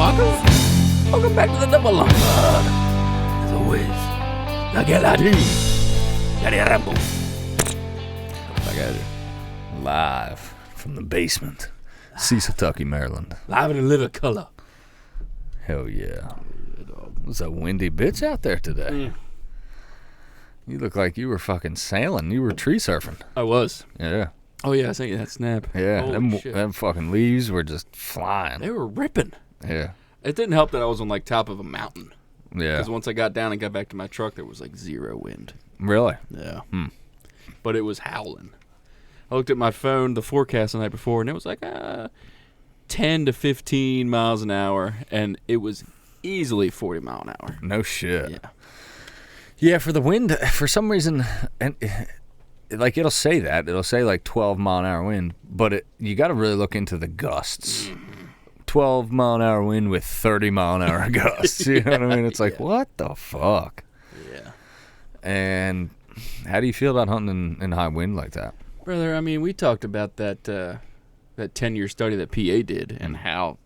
motherfuckers. Welcome back to the Double Lumber. As always, la galati. Daddy Rambo. Back at it. Live from the basement. Cecil, Maryland. Live in a little color. Hell yeah. It was a windy bitch out there today. You look like you were fucking sailing. You were tree surfing. I was. Yeah. Oh, yeah, I sent you that snap. Yeah, them fucking leaves were just flying. They were ripping. Yeah. It didn't help that I was on, like, top of a mountain. Yeah. Because once I got down and got back to my truck, there was, like, zero wind. Really? Yeah. But it was howling. I looked at my phone, the forecast the night before, and it was like 10 to 15 miles an hour, and it was easily 40 mile an hour. No shit. Yeah. Yeah, for the wind, for some reason, and like it'll say that. It'll say like 12 mile an hour wind, but you got to really look into the gusts. 12 mile an hour wind with 30 mile an hour gusts. You know what I mean? It's like, what the fuck? Yeah. And how do you feel about hunting in high wind like that? Brother, I mean, we talked about that 10-year study that PA did and how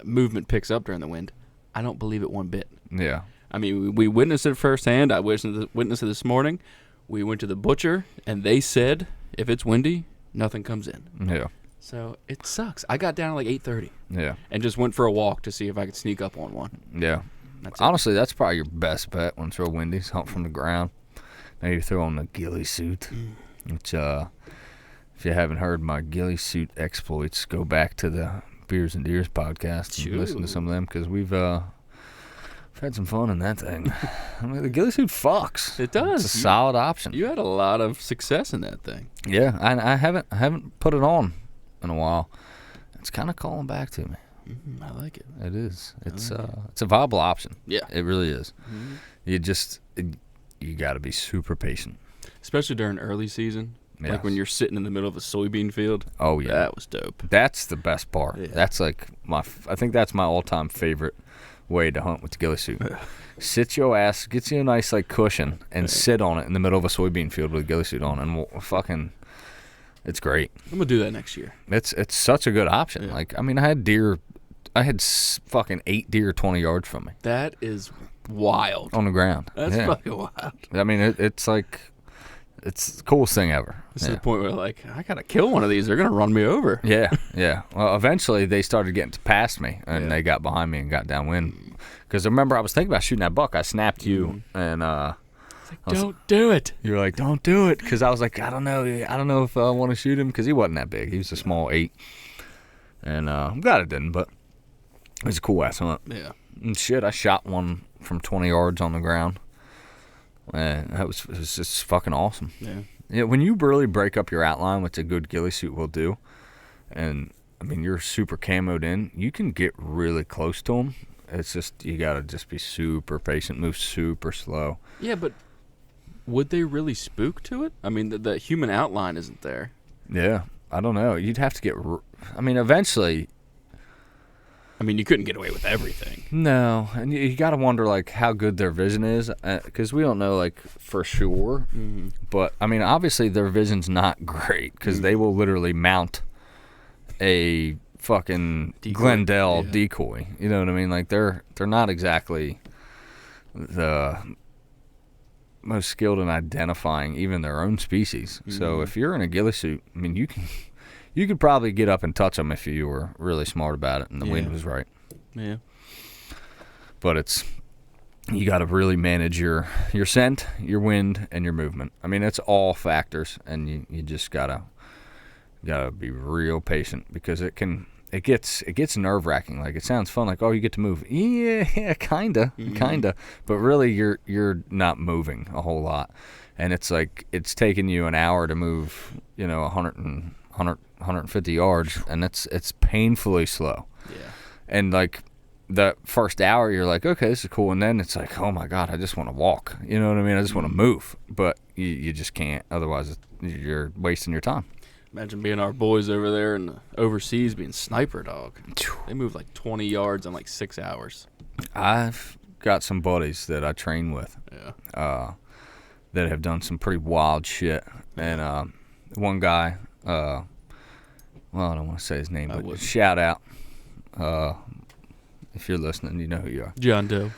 movement picks up during the wind. I don't believe it one bit. Yeah. I mean, we witnessed it firsthand. I witnessed it this morning. We went to the butcher, and they said if it's windy, nothing comes in. Yeah. So it sucks. I got down at like 8:30. Yeah. And just went for a walk to see if I could sneak up on one. Yeah. Honestly, that's probably your best bet when it's real windy. Hunt from the ground. Now you throw on the ghillie suit, which, if you haven't heard my ghillie suit exploits, go back to the Beers and Deers podcast and listen to some of them because we've had some fun in that thing. I mean, the ghillie suit fucks. It does. It's a solid option. You had a lot of success in that thing. Yeah, I haven't put it on in a while. It's kind of calling back to me. I like it. It is. It's a viable option. Yeah, it really is. You got to be super patient, especially during early season. Yes. Like when you're sitting in the middle of a soybean field. Oh yeah, that was dope. That's the best part. Yeah. That's like I think that's my all-time favorite way to hunt with the ghillie suit. Sit your ass, get you a nice like cushion, and sit on it in the middle of a soybean field with a ghillie suit on, and fucking, it's great. I'm gonna do that next year. It's such a good option. Yeah. Like, I mean, I had fucking 8 deer 20 yards from me. That is wild. On the ground. That's fucking wild. I mean, it's like, it's the coolest thing ever. It's to the point where, like, I gotta kill one of these. They're gonna run me over. Yeah, yeah. Well, eventually they started getting past me, and they got behind me and got downwind. Because I remember I was thinking about shooting that buck. I snapped you, and don't do it. You were like, don't do it, because I was like, I don't know if I want to shoot him, because he wasn't that big. He was a small 8, and I'm glad it didn't, but it was a cool ass hunt. Yeah. And shit, I shot one from 20 yards on the ground. And it was just fucking awesome. Yeah. Yeah, when you really break up your outline, which a good ghillie suit will do, and I mean you're super camoed in, you can get really close to them. It's just you gotta just be super patient, move super slow. Yeah, but would they really spook to it? I mean, the human outline isn't there. Yeah, I don't know. You'd have to get. I mean, eventually. I mean, you couldn't get away with everything. No, and you got to wonder, like, how good their vision is, because we don't know, like, for sure. Mm-hmm. But, I mean, obviously their vision's not great, because they will literally mount a fucking Glendale decoy. You know what I mean? Like, they're not exactly the most skilled in identifying even their own species. Mm-hmm. So if you're in a ghillie suit, I mean, you could probably get up and touch them if you were really smart about it and the wind was right. Yeah. But you got to really manage your scent, your wind, and your movement. I mean, it's all factors, and you just gotta be real patient, because it gets nerve-wracking. Like, it sounds fun, like, oh, you get to move. Yeah, kinda. But really, you're not moving a whole lot, and it's like it's taking you an hour to move, 150 yards, and it's painfully slow. Yeah. And like the first hour you're like, okay, this is cool, and then it's like, oh my god, I just want to walk. You know what I mean? I just want to move. But you just can't, otherwise you're wasting your time. Imagine being our boys over there and overseas being sniper dog. They move like 20 yards in like 6 hours. I've got some buddies that I train with. Yeah. That have done some pretty wild shit. And one guy, well, I don't want to say his name, but shout out If you're listening, you know who you are. John Doe.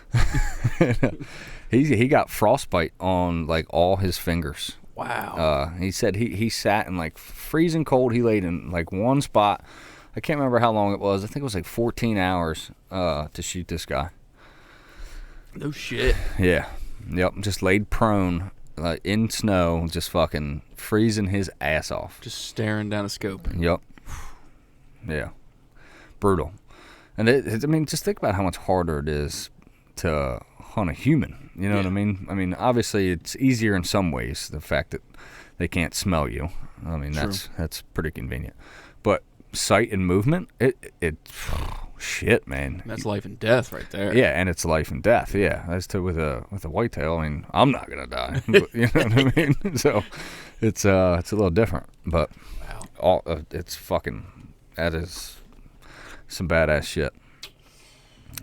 He got frostbite on like all his fingers. Wow. He said he sat in like freezing cold. He laid in like one spot. I can't remember how long it was. I think it was like 14 hours to shoot this guy. No shit. Yeah. Yep. Just laid prone like in snow, just fucking freezing his ass off. Just staring down a scope. Yep. Yeah. Brutal. And I mean, just think about how much harder it is to hunt a human. You know what I mean? I mean, obviously, it's easier in some ways. The fact that they can't smell you. I mean, that's pretty convenient. But sight and movement, it shit, man. That's life and death right there. Yeah, and it's life and death. Yeah, as to with a whitetail, I mean, I'm not gonna die. But, you know what I mean? So it's a little different. But it's fucking, that is some badass shit.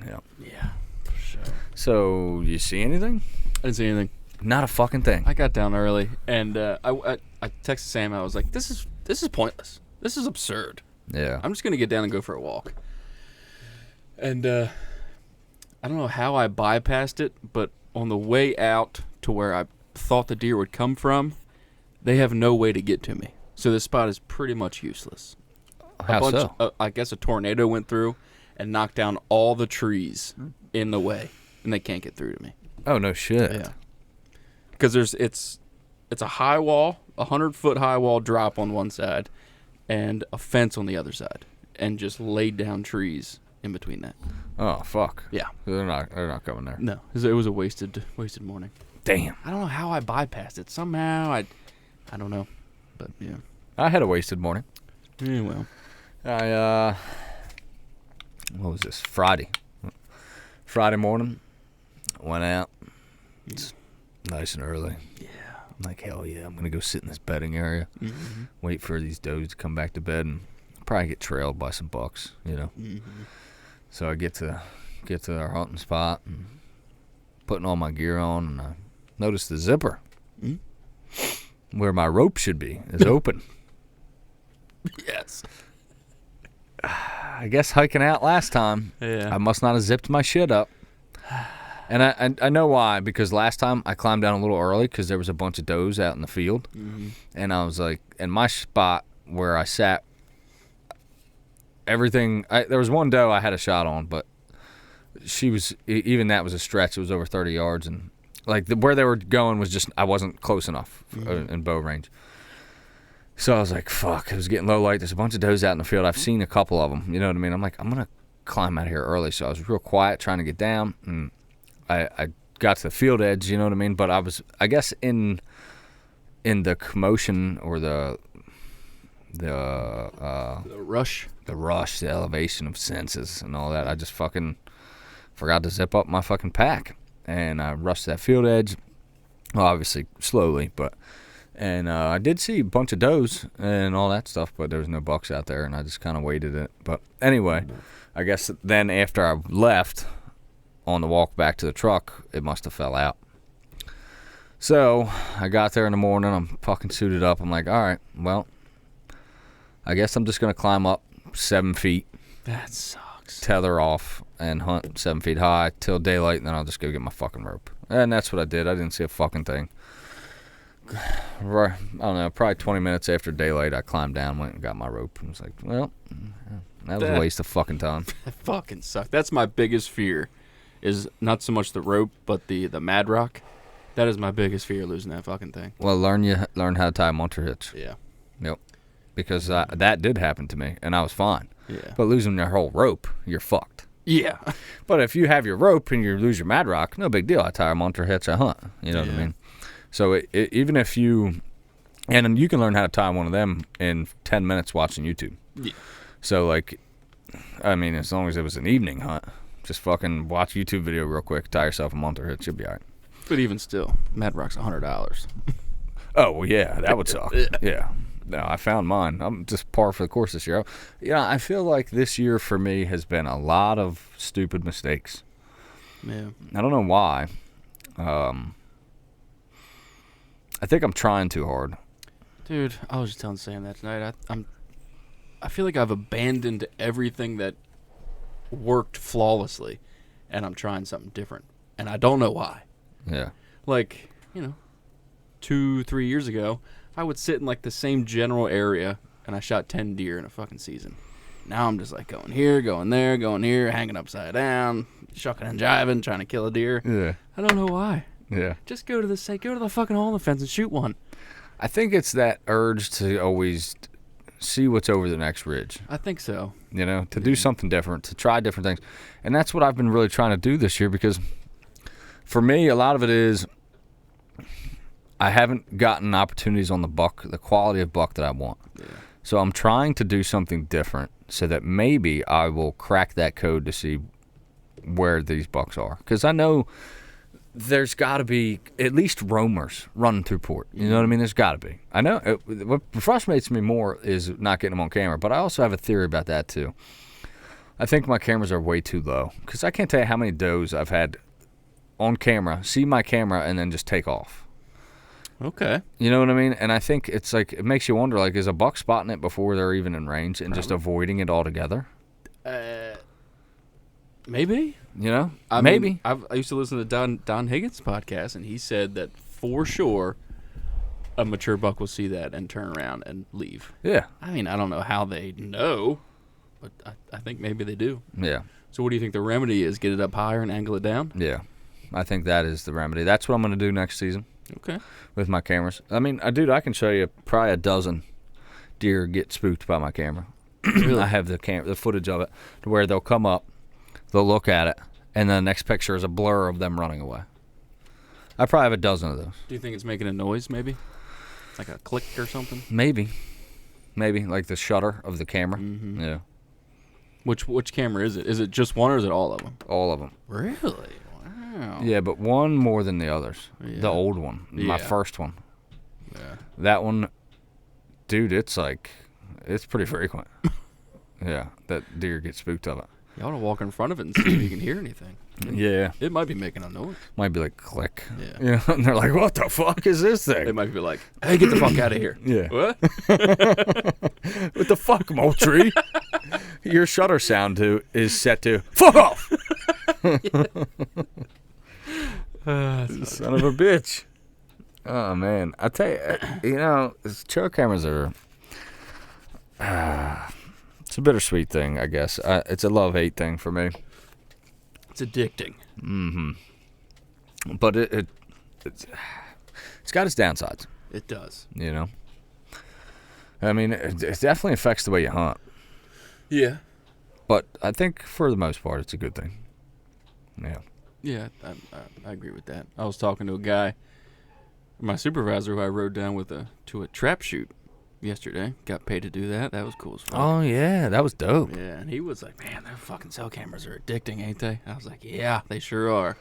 Yeah. Yeah, for sure. So, you see anything? I didn't see anything. Not a fucking thing. I got down early, and I texted Sam. I was like, this is pointless. This is absurd. Yeah. I'm just going to get down and go for a walk. And I don't know how I bypassed it, but on the way out to where I thought the deer would come from, they have no way to get to me. So this spot is pretty much useless. How so? I guess a tornado went through and knocked down all the trees in the way, and they can't get through to me. Oh, no shit. Yeah. Because it's a high wall, 100-foot high wall drop on one side, and a fence on the other side, and just laid down trees in between that. Oh, fuck. Yeah. They're not coming there. No, it was a wasted morning. Damn. I don't know how I bypassed it. Somehow I don't know, but yeah. I had a wasted morning. Yeah, well. What was this? Friday morning. Went out. It's nice and early. Yeah. I'm like, hell yeah, I'm gonna go sit in this bedding area. Mm-hmm. Wait for these does to come back to bed and probably get trailed by some bucks, you know. Mm-hmm. So I get to our hunting spot and putting all my gear on, and I notice the zipper where my rope should be is open. Yes. I guess hiking out last time, Yeah. I must not have zipped my shit up. And I know why, because last time I climbed down a little early because there was a bunch of does out in the field. Mm-hmm. And I was like, in my spot where I sat, there was one doe I had a shot on, but she was, even that was a stretch. It was over 30 yards. And like where they were going was just, I wasn't close enough in bow range. So I was like, fuck, it was getting low light. There's a bunch of does out in the field. I've seen a couple of them. You know what I mean? I'm like, I'm going to climb out here early. So I was real quiet trying to get down. And I got to the field edge, you know what I mean? But I was, I guess, in the commotion or the rush, the elevation of senses and all that, I just fucking forgot to zip up my fucking pack. And I rushed that field edge, well, obviously slowly, but... And I did see a bunch of does and all that stuff, but there was no bucks out there, and I just kind of waited it. But anyway, I guess then after I left on the walk back to the truck, it must have fell out. So I got there in the morning. I'm fucking suited up. I'm like, all right, well, I guess I'm just going to climb up 7 feet. That sucks. Tether off and hunt 7 feet high till daylight, and then I'll just go get my fucking rope. And that's what I did. I didn't see a fucking thing. I don't know, probably 20 minutes after daylight, I climbed down, went and got my rope, and was like, well, that was a waste of fucking time. That fucking sucks. That's my biggest fear, is not so much the rope, but the Mad Rock. That is my biggest fear, losing that fucking thing. Well, learn how to tie a munter hitch. Yeah. Yep. Because that did happen to me, and I was fine. Yeah. But losing your whole rope, you're fucked. Yeah. But if you have your rope and you lose your Mad Rock, no big deal. I tie a munter hitch, I hunt. You know what I mean? So even if you, and you can learn how to tie one of them in 10 minutes watching YouTube. Yeah. So like, I mean, as long as it was an evening hunt, just fucking watch a YouTube video real quick, tie yourself a munter hitch, you'll be all right. But even still, Mad Rock's $100. Oh, well, yeah, that would suck. Yeah. No, I found mine. I'm just par for the course this year. Yeah, I feel like this year for me has been a lot of stupid mistakes. Yeah. I don't know why. I think I'm trying too hard. Dude, I was just telling Sam that tonight. I feel like I've abandoned everything that worked flawlessly, and I'm trying something different, and I don't know why. Yeah. Like, 2-3 years ago, I would sit in like the same general area, and I shot 10 deer in a fucking season. Now I'm just like going here, going there, going here, hanging upside down, shucking and jiving, trying to kill a deer. Yeah. I don't know why. Yeah. Just go to the fucking hole in the fence and shoot one. I think it's that urge to always see what's over the next ridge. I think so. To do something different, to try different things. And that's what I've been really trying to do this year, because for me, a lot of it is I haven't gotten opportunities on the quality of buck that I want. Yeah. So I'm trying to do something different so that maybe I will crack that code to see where these bucks are. Because I know there's got to be at least roamers running through port. You know what I mean? There's got to be. I know what frustrates me more is not getting them on camera, but I also have a theory about that too. I think my cameras are way too low, because I can't tell you how many does I've had on camera, see my camera, and then just take off. Okay. You know what I mean? And I think it's like, it makes you wonder, like, is a buck spotting it before they're even in range and just avoiding it altogether? Maybe. Maybe. I used to listen to Don Higgins' podcast, and he said that for sure a mature buck will see that and turn around and leave. Yeah. I mean, I don't know how they know, but I think maybe they do. Yeah. So what do you think the remedy is? Get it up higher and angle it down? Yeah. I think that is the remedy. That's what I'm going to do next season. Okay. With my cameras. I mean, I can show you probably a dozen deer get spooked by my camera. Really? I have the footage of it to where they'll come up, they'll look at it, and then the next picture is a blur of them running away. I probably have a dozen of those. Do you think it's making a noise, maybe? Like a click or something? Maybe. Like the shutter of the camera. Mm-hmm. Yeah. Which camera is it? Is it just one or is it all of them? All of them. Really? Wow. Yeah, but one more than the others. Yeah. The old one. My first one. Yeah. That one, dude, it's pretty frequent. Yeah, that deer gets spooked of it. You ought to walk in front of it and see if you can hear anything. Yeah. It might be making a noise. Might be like click. Yeah. And they're like, what the fuck is this thing? They might be like, hey, get the fuck out of here. Yeah. What? What the fuck, Moultrie? Your shutter sound is set to fuck off. Son of a bitch. Oh, man. I tell you, trail cameras are... it's a bittersweet thing, I guess. It's a love-hate thing for me. It's addicting. Mm-hmm. But it's got its downsides. It does. I mean, it definitely affects the way you hunt. Yeah. But I think for the most part, it's a good thing. Yeah. Yeah, I agree with that. I was talking to a guy, my supervisor, who I rode down to a trap shoot yesterday. Got paid to do that. That was cool as fuck. Oh, yeah. That was dope. Yeah, and he was like, man, their fucking cell cameras are addicting, ain't they? I was like, yeah, they sure are.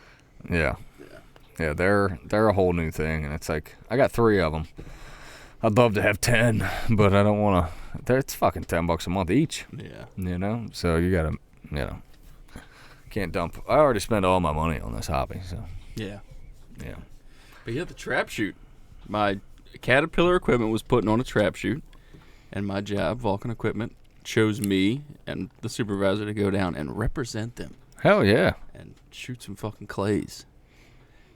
Yeah. Yeah, they're a whole new thing, and it's like, I got 3 of them. I'd love to have 10, but I don't want to. It's fucking $10 a month each. Yeah. So you got to, can't dump. I already spent all my money on this hobby, so. Yeah. Yeah. But yeah, the trap shoot. My Caterpillar equipment was putting on a trap shoot, and my job, Vulcan Equipment, chose me and the supervisor to go down and represent them. Hell yeah. And shoot some fucking clays.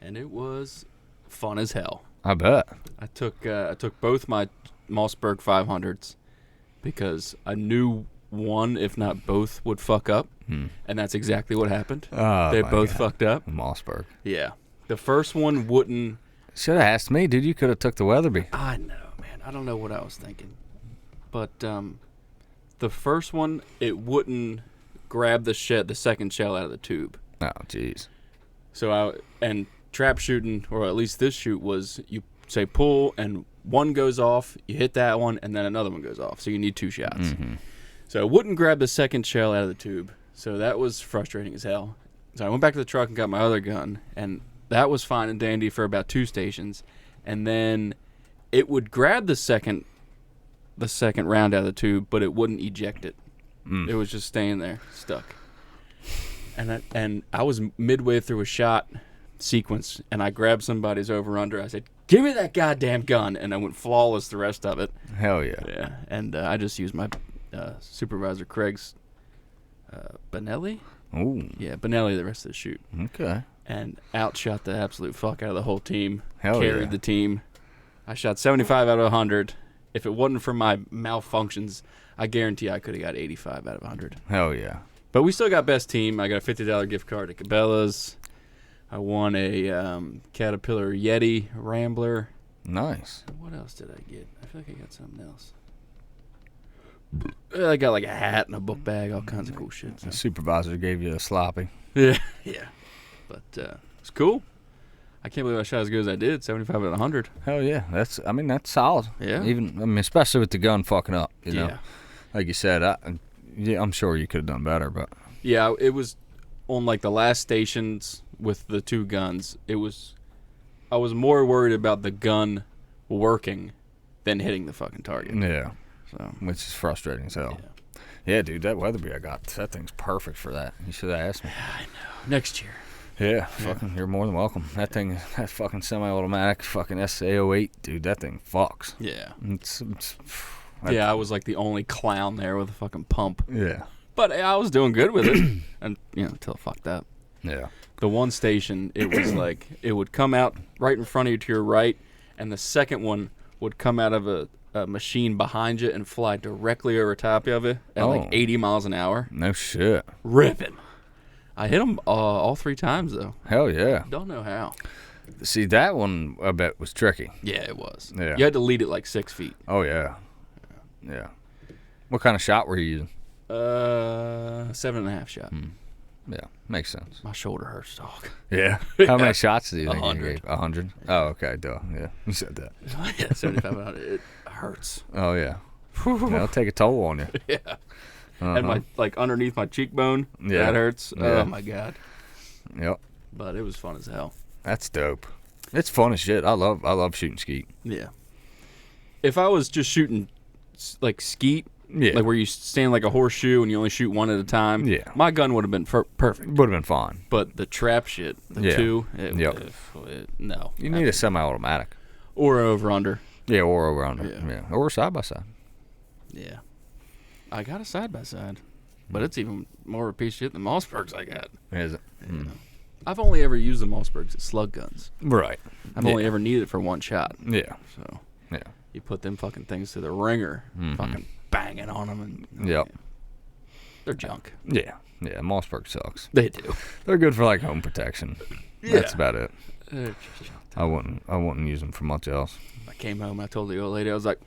And it was fun as hell. I bet. I took both my Mossberg 500s because I knew one, if not both, would fuck up. And that's exactly what happened. Oh, they both fucked up. Mossberg. Yeah. The first one wouldn't. Should have asked me, dude. You could have took the Weatherby. I know, man. I don't know what I was thinking. But the first one, it wouldn't grab the second shell out of the tube. Oh, jeez. So trap shooting, or at least this shoot, was you say pull and one goes off, you hit that one, and then another one goes off. So you need 2 shots. Mm-hmm. So it wouldn't grab the second shell out of the tube. So that was frustrating as hell. So I went back to the truck and got my other gun, and that was fine and dandy for about 2 stations. And then it would grab the second round out of the tube, but it wouldn't eject it. It was just staying there, stuck. And I was midway through a shot sequence, and I grabbed somebody's over-under. I said, give me that goddamn gun, and I went flawless the rest of it. Hell yeah. Yeah, and I just used my supervisor Craig's Benelli. Ooh. Yeah, Benelli the rest of the shoot. Okay. And outshot the absolute fuck out of the whole team. Hell Carried yeah. the team. I shot 75 out of 100. If it wasn't for my malfunctions, I guarantee I could have got 85 out of 100. Hell yeah. But we still got best team. I got a $50 gift card to Cabela's. I won a Caterpillar Yeti Rambler. Nice. What else did I get? I feel like I got something else. I got like a hat and a book bag, all kinds of cool shit. So. The supervisor gave you a sloppy. Yeah. But it's cool. I can't believe I shot as good as I did, 75 out of 100. Hell yeah. That's solid. Yeah. Even especially with the gun fucking up, you know. Yeah. Like you said, I'm sure you could have done better, but Yeah, it was on like the last stations with the two guns. I was more worried about the gun working than hitting the fucking target. yeah. So Which is frustrating as hell. yeah. Yeah, dude, that Weatherby I got, that thing's perfect for that. You should have asked me. I know. Next year. Yeah, fucking, you're more than welcome. That fucking semi-automatic fucking SA08, dude, that thing fucks. Yeah. Yeah, I was like the only clown there with a fucking pump. Yeah. But I was doing good with it. And, until it fucked up. Yeah. The one station, it was like, it would come out right in front of you to your right, and the second one would come out of a machine behind you and fly directly over top of you at like 80 miles an hour. No shit. Ripping. I hit them all 3 times, though. Hell yeah. Don't know how. See, that one, I bet, was tricky. Yeah, it was. Yeah. You had to lead it like 6 feet. Oh, yeah. Yeah. What kind of shot were you using? 7.5 shot. Yeah, makes sense. My shoulder hurts, dog. Yeah. How many shots do you think 100. you gave? 100? Oh, okay, duh. Yeah, you said that. Yeah, 75. It hurts. Oh, yeah. That'll take a toll on you. Yeah. And my underneath my cheekbone, Yeah. that hurts. Yeah. Oh my god. Yep. But it was fun as hell. That's dope. It's fun as shit. I love shooting skeet. Yeah. If I was just shooting like skeet, Yeah. like where you stand like a horseshoe and you only shoot one at a time, Yeah. my gun would have been perfect. Would have been fine. But the trap shit, the Yeah. two, no. You need a semi-automatic. Or over under. Yeah, or over under. Yeah. Yeah. Or side by side. Yeah. I got a side by side, but it's even more of a piece of shit than Mossberg's I got. Is it? You know. I've only ever used the Mossbergs as slug guns. Right. I've only ever needed it for one shot. Yeah. So Yeah. you put them fucking things to the ringer, fucking banging on them, and Yep. they're junk. Yeah. Yeah. Mossberg sucks. They do. They're good for like home protection. Yeah. That's about it. They're just junk. I wouldn't use them for much else. I came home. I told the old lady, I was like,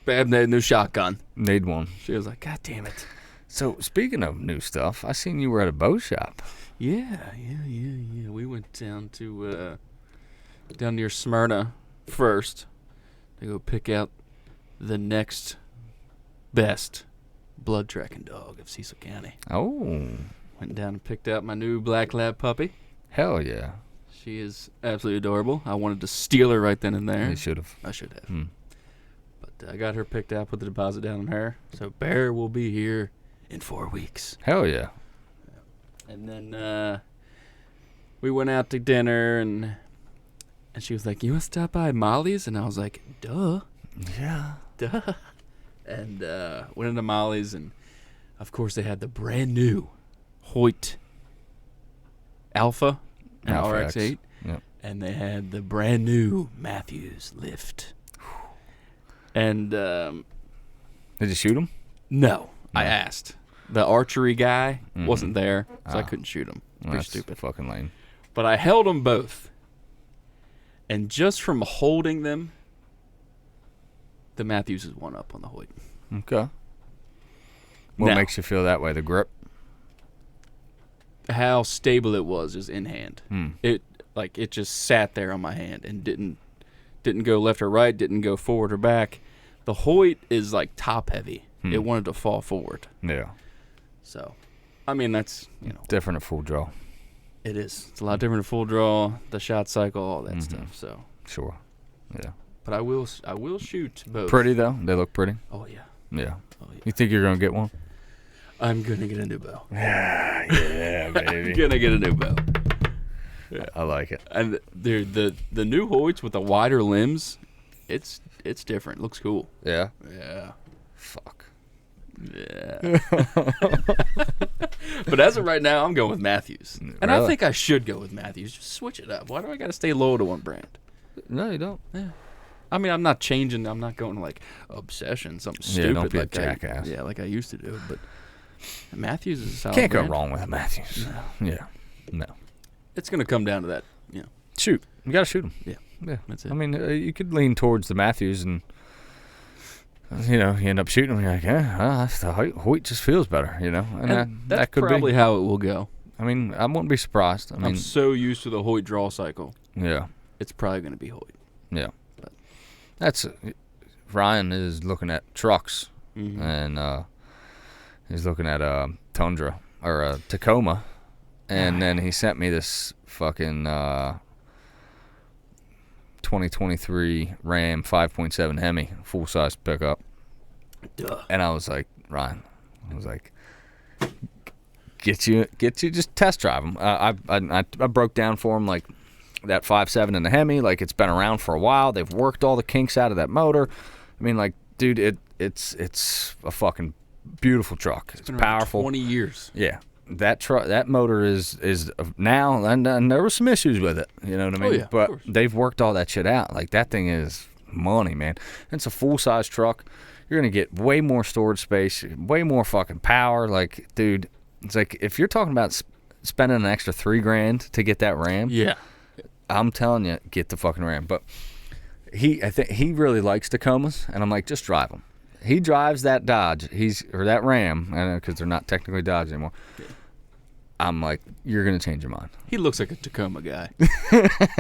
"Babe, need a new shotgun." Need one. She was like, "God damn it." So speaking of new stuff, I seen you were at a bow shop. Yeah. We went down to down near Smyrna first to go pick out the next best blood tracking dog of Cecil County. Oh. Went down and picked out my new black lab puppy. Hell yeah. She is absolutely adorable. I wanted to steal her right then and there. You should have. I should have. But I got her picked out, put the deposit down on her. So Bear will be here in 4 weeks. Hell yeah. And then we went out to dinner, and she was like, "You want to stop by Molly's?" And I was like, "Duh." Yeah. Duh. And went into Molly's, and of course they had the brand new Hoyt Alpha and Alpha RX-8. X. Yep. And they had the brand new Matthews Lift. And Did you shoot him? no, I asked. The archery guy wasn't there, so I couldn't shoot him. Pretty That's stupid. fucking lame. But I held them both. And just from holding them, the Matthews is one up on the Hoyt. Okay. What Now- makes you feel that way? The grip? How stable it was is in hand. It just sat there on my hand and didn't go left or right, didn't go forward or back. The Hoyt is like top heavy. It wanted to fall forward. Yeah. So, I mean, that's, Different at full draw. it is. It's a lot different in full draw, the shot cycle, all that stuff. So, Sure. Yeah. but I will shoot both. Pretty though? They look pretty? Oh yeah. Yeah. Oh yeah. You think you're gonna get one? I'm gonna get a new bow. Yeah, I'm gonna get a new bow. I like it. And the new Hoyts with the wider limbs, it's different. Looks cool. Yeah. Yeah. Fuck. Yeah. But as of right now, I'm going with Matthews. And I Really? think I should go with Matthews. Just switch it up. Why do I got to stay loyal to one brand? No, you don't. Yeah. I mean, I'm not changing. I'm not going to like obsession, something stupid. don't be a like jackass. like I used to do. But Matthews is a solid Can't brand. go wrong with a Matthews. No. Yeah. No. It's going to come down to that. Shoot. You got to shoot him. Yeah. That's it. I mean, you could lean towards the Matthews and, you end up shooting him. You're like, that's the Hoyt just feels better, And that's that could probably be. how it will go. I mean, I wouldn't be surprised. I mean, I'm so used to the Hoyt draw cycle. yeah. It's probably going to be Hoyt. Yeah. But- That's Ryan is looking at trucks, Mm-hmm. and he's looking at a Tundra or a Tacoma, and then he sent me this fucking 2023 Ram 5.7 Hemi full size pickup, and I was like, Ryan, get you just test drive them. I broke down for him like that 5.7 in the Hemi, like it's been around for a while. They've worked all the kinks out of that motor. I mean, like, dude, it's a fucking beautiful truck. It's been around powerful. 20 years. Yeah, that motor is now, and there were some issues with it. You know what I mean? Oh, yeah, of but course. they've worked all that shit out. Like, that thing is money, man. And it's a full size truck. You're gonna get way more storage space, way more fucking power. Like, dude, it's like if you're talking about spending an extra $3,000 to get that Ram. Yeah. I'm telling you, get the fucking Ram. But I think he really likes Tacomas, and I'm like, just drive them. He drives that Dodge, or that Ram, because they're not technically Dodge anymore. I'm like, you're gonna change your mind. He looks like a Tacoma guy.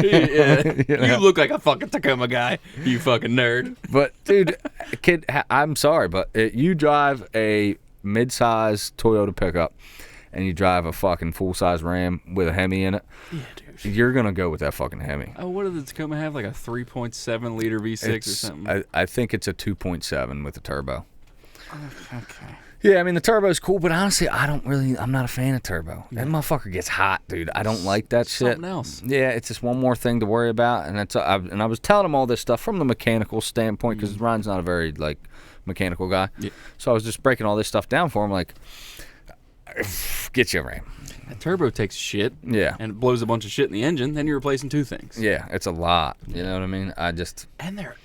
Yeah. You look like a fucking Tacoma guy, you fucking nerd. But dude, kid, I'm sorry, but you drive a mid-size Toyota pickup, and you drive a fucking full-size Ram with a Hemi in it. Yeah, dude. You're gonna go with that fucking Hemi. Oh, what does the Tacoma have? Like a 3.7 liter V6 or something? I think it's a 2.7 with a turbo. Okay. Yeah, I mean, the turbo's cool, but honestly, I'm not a fan of turbo. That motherfucker gets hot, dude. I don't like that shit. Something else. Yeah, it's just one more thing to worry about, and I was telling him all this stuff from the mechanical standpoint, because Ryan's not a very, like, mechanical guy. Yeah. So I was just breaking all this stuff down for him, like, get you a Ram. That turbo takes shit. Yeah. And it blows a bunch of shit in the engine. Then you're replacing two things. Yeah, it's a lot. You know what I mean? And they're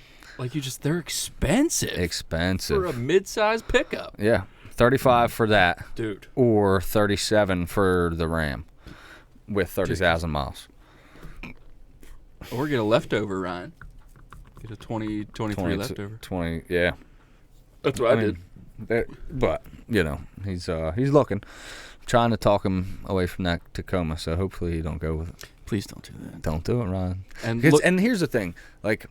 expensive. Expensive. For a mid-sized pickup. Yeah. 35 for that. Dude. Or 37 for the Ram with 30,000 miles. Or get a leftover, Ryan. Get a 23 leftover. 20, yeah. That's what I did. But, he's looking. I'm trying to talk him away from that Tacoma, so hopefully he don't go with it. Please don't do that. Don't do it, Ryan. And And here's the thing. Like,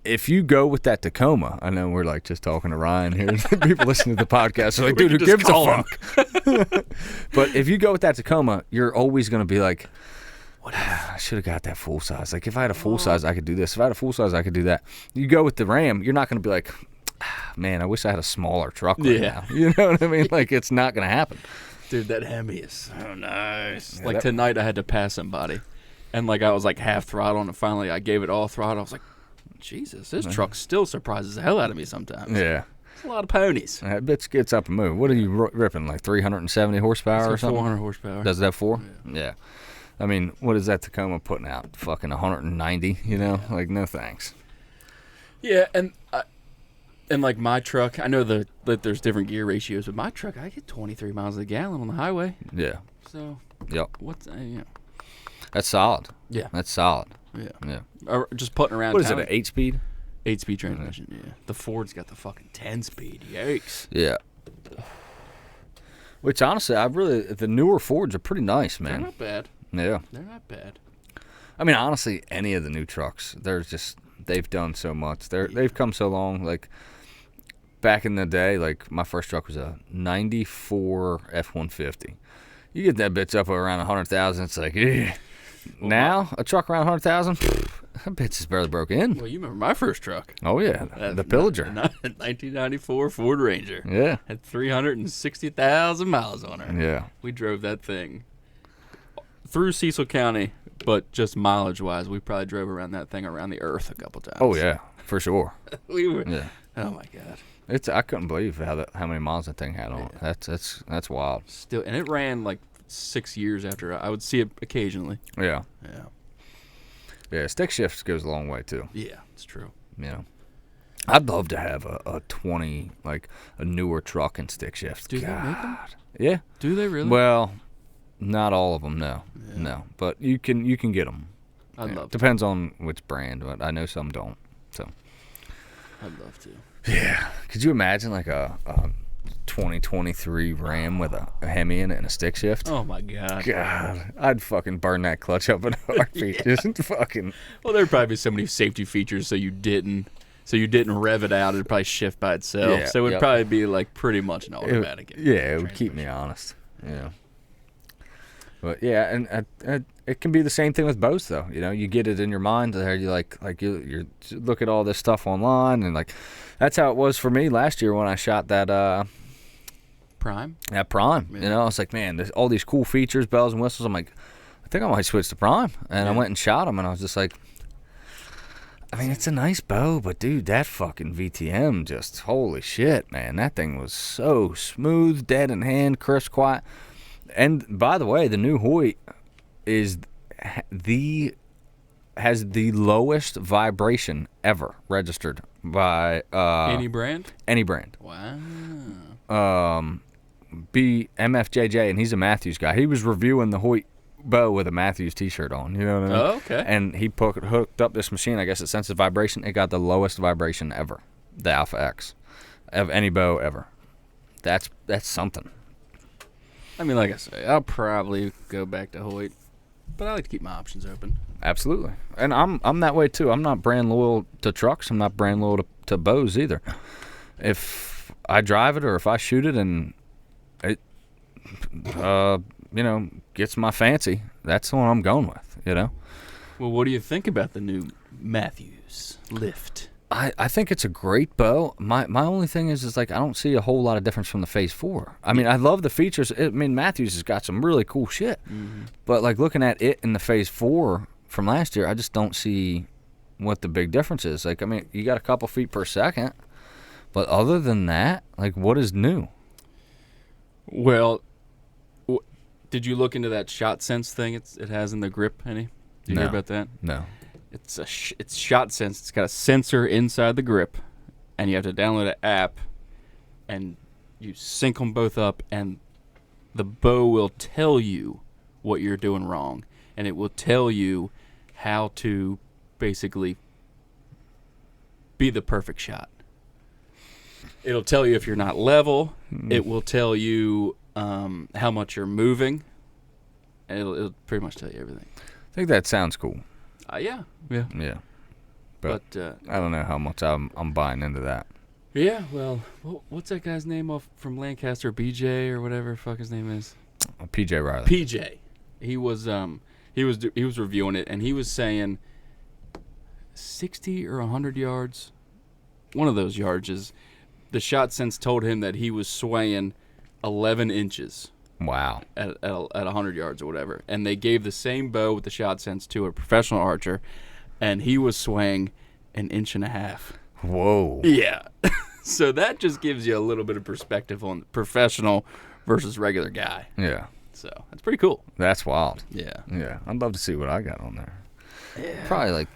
if you go with that Tacoma, I know we're like just talking to Ryan here. People listening to the podcast are like, dude, who gives a fuck? But if you go with that Tacoma, you're always going to be like, I should have got that full size. Like, if I had a full size, I could do this. If I had a full size, I could do that. You go with the Ram, you're not going to be like, man, I wish I had a smaller truck right now. You know what I mean? Like, it's not going to happen. Dude, that Hemi is so nice. Yeah, tonight I had to pass somebody. And I was like half throttle, and finally I gave it all throttle. I was like, Jesus, this truck still surprises the hell out of me sometimes. Yeah. It's a lot of ponies. That bitch gets up and move. What are you ripping, like 370 horsepower or something? 400 horsepower. Does that 4? Yeah. I mean, what is that Tacoma putting out? Fucking 190, Like, no thanks. Yeah, and like my truck, I know that there's different gear ratios, but my truck, I get 23 miles a gallon on the highway. Yeah. So, Yep. what's, That's solid. Yeah. That's solid. Yeah. Yeah. Or just putting around What is town. it, an 8-speed? 8-speed transmission, yeah. The Ford's got the fucking 10-speed. Yikes. Yeah. Which, honestly, the newer Fords are pretty nice, man. They're not bad. Yeah. They're not bad. I mean, honestly, any of the new trucks, they've done so much. They've come so long. Like, back in the day, like, my first truck was a 94 F-150. You get that bitch up around 100,000, it's like, eh. Now, a truck around 100,000, that bitch is barely broke in. Well, you remember my first truck. Oh, yeah, the Pillager. 1994 Ford Ranger. Yeah. Had 360,000 miles on her. Yeah. We drove that thing through Cecil County, but just mileage-wise, we probably drove around that thing around the earth a couple times. Oh, yeah, for sure. We were. Yeah. Oh my god. I couldn't believe how many miles that thing had on it. That's wild. Still, and it ran like 6 years after. I would see it occasionally. Yeah. Yeah. Yeah, stick shift goes a long way too. Yeah, it's true. You know, I'd love to have a 20, like a newer truck and stick shift. Do they make them? Yeah. Do they really? Well, not all of them. No. But you can get them. I'd love. Depends on which brand, but I know some don't. So. I'd love to. Yeah. Could you imagine like a 2023 Ram with a Hemi in it and a stick shift? Oh my god. God, I'd fucking burn that clutch up in a heartbeat. Just fucking. Well, there'd probably be so many safety features, so you didn't rev it out. It'd probably shift by itself. Yeah, So it would probably be like pretty much an automatic. It would keep me honest. Yeah. But yeah, and it can be the same thing with boats, though. You know, you get it in your mind there. You you look at all this stuff online, and like that's how it was for me last year when I shot that Prime. At Prime. Yeah. You know, I was like, man, there's all these cool features, bells and whistles. I'm like, I think I might switch to Prime, and I went and shot them, and I was just like, I mean, it's a nice bow, but dude, that fucking VTM just holy shit, man, that thing was so smooth, dead in hand, crisp, quiet. And by the way, the new Hoyt has the lowest vibration ever registered by Any brand? Any brand. Wow. MFJJ, and he's a Matthews guy. He was reviewing the Hoyt bow with a Matthews t-shirt on. You know what I mean? Oh, okay. And he hooked up this machine. I guess it senses vibration. It got the lowest vibration ever, the Alpha X, of any bow ever. That's something. I mean, like I say, I'll probably go back to Hoyt, but I like to keep my options open. Absolutely. And I'm that way too. I'm not brand loyal to trucks. I'm not brand loyal to bows either. If I drive it or if I shoot it and it gets my fancy, that's the one I'm going with, you know. Well, what do you think about the new Matthews Lift? I think it's a great bow. My only thing is like I don't see a whole lot of difference from the Phase 4. I mean, I love the features. I mean, Matthews has got some really cool shit. Mm-hmm. But like looking at it in the Phase 4 from last year, I just don't see what the big difference is. Like, I mean, you got a couple feet per second. But other than that, like, what is new? Well, did you look into that shot sense thing it has in the grip, Henny? Did you hear about that? No. It's shot sense. It's got a sensor inside the grip, and you have to download an app, and you sync them both up, and the bow will tell you what you're doing wrong, and it will tell you how to basically be the perfect shot. It'll tell you if you're not level. It will tell you how much you're moving. And it'll pretty much tell you everything. I think that sounds cool. Yeah. But I don't know how much I'm buying into that. Yeah, well, what's that guy's name off from Lancaster? BJ or whatever the fuck his name is? PJ Riley. PJ. He was reviewing it, and he was saying 60 or 100 yards. One of those yards is the shot sense told him that he was swaying 11 inches. Wow. At 100 yards or whatever. And they gave the same bow with the shot sense to a professional archer, and he was swaying 1.5 inches. Whoa. Yeah. So that just gives you a little bit of perspective on professional versus regular guy. Yeah. So that's pretty cool. That's wild. Yeah. Yeah. I'd love to see what I got on there. Yeah. Probably like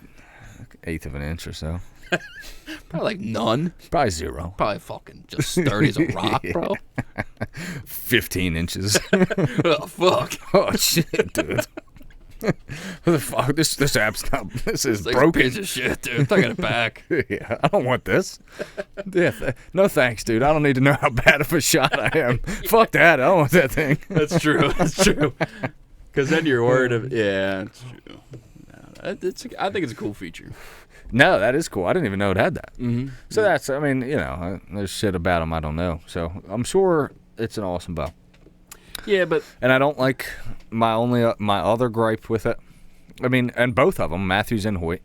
1/8 of an inch or so. Probably like none. Probably 0. Probably fucking just sturdy as a rock, bro. 15 inches. Oh, fuck. Oh, shit, dude. What the fuck? This app's not. This is like broken. A piece of shit, dude. Taking it back. Yeah, I don't want this. Yeah, no thanks, dude. I don't need to know how bad of a shot I am. Fuck that. I don't want that thing. That's true. That's true. Because then you're worried of. Yeah, it's true. No, I think it's a cool feature. No, that is cool. I didn't even know it had that. Mm-hmm. So that's, I mean, you know, there's shit about them I don't know. So I'm sure it's an awesome bow. Yeah, but. And I don't like my other gripe with it. I mean, and both of them, Matthews and Hoyt,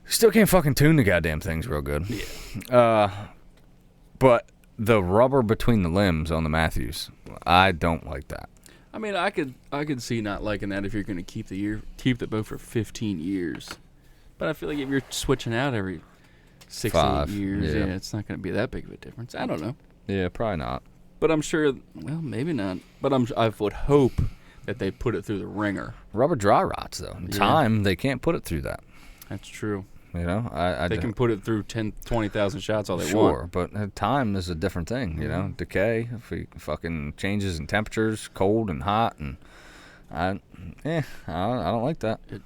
still can't fucking tune the goddamn things real good. Yeah. But the rubber between the limbs on the Matthews, I don't like that. I mean, I could see not liking that if you're going to keep the bow for 15 years. But I feel like if you're switching out every 6 to 8 5. years. Yeah. Yeah, it's not going to be that big of a difference. I don't know. Yeah, probably not. But I'm sure, well, maybe not. But I would hope that they put it through the ringer. Rubber dry rots, though. Yeah. Time, they can't put it through that. That's true. You know, They can put it through 10, 20,000 shots all they sure, want. but time is a different thing. You know, decay, if we fucking changes in temperatures, cold and hot, and I don't like that. It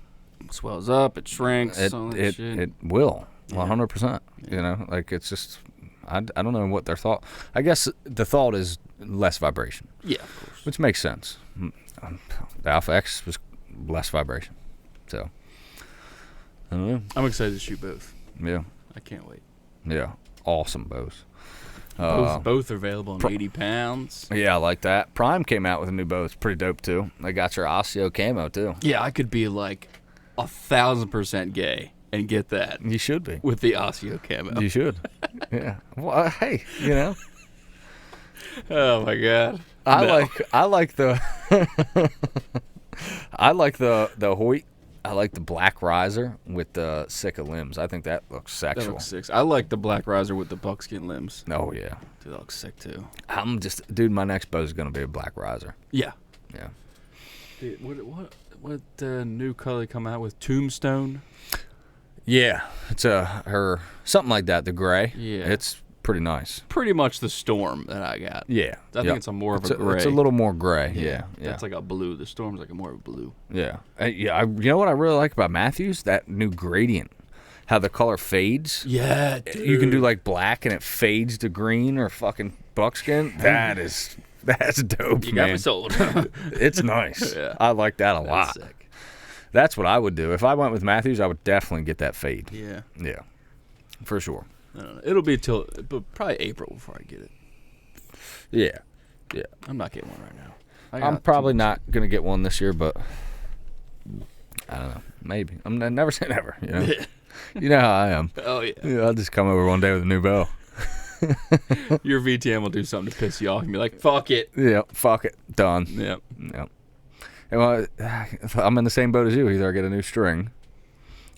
swells up, it shrinks, all that shit. It will, 100%. Yeah. You know, like it's just, I don't know what their thought. I guess the thought is less vibration. Yeah, of course. Which makes sense. The Alpha X was less vibration, so. I don't know. I'm excited to shoot both. Yeah. I can't wait. Yeah. Awesome bows. Both are available in 80 pounds. Yeah, I like that. Prime came out with a new bow. It's pretty dope, too. They got your Osseo camo, too. Yeah, I could be like 1,000% gay and get that You should be. with the Osseo camo. You should. Yeah. Well, hey, you know. Oh my god. I No. like the I like the Hoyt. I like the black riser with the Sika limbs. I think that looks That sexual. looks sick. I like the black riser with the buckskin limbs. Oh yeah. Dude, that looks sick too. Dude, my next bow is gonna be a black riser. Yeah. Yeah. Dude, what new color come out with? Tombstone? Yeah. It's her something like that. The gray. Yeah. It's pretty nice. Pretty much the Storm that I got. Yeah. I think it's a more of a gray. It's a little more gray. Yeah. Yeah. That's like a blue. The Storm's like a more of a blue. Yeah. You know what I really like about Matthews? That new gradient. How the color fades. Yeah, dude. You can do like black and it fades to green or fucking buckskin. That's dope, You man. got me sold. It's nice. Yeah. I like that a lot. That's sick. That's what I would do. If I went with Matthews, I would definitely get that fade. Yeah. Yeah. For sure. I don't know. It'll be but probably April before I get it. Yeah. Yeah. I'm not getting one right now. I'm probably not going to get one this year, but I don't know. Maybe. I never say never, you know. You know how I am. Oh, yeah. Yeah, I'll just come over one day with a new bow. Your VTM will do something to piss you off and be like, fuck it. Yeah, fuck it. Done. Yep. Yep. And well, I'm in the same boat as you. Either I get a new string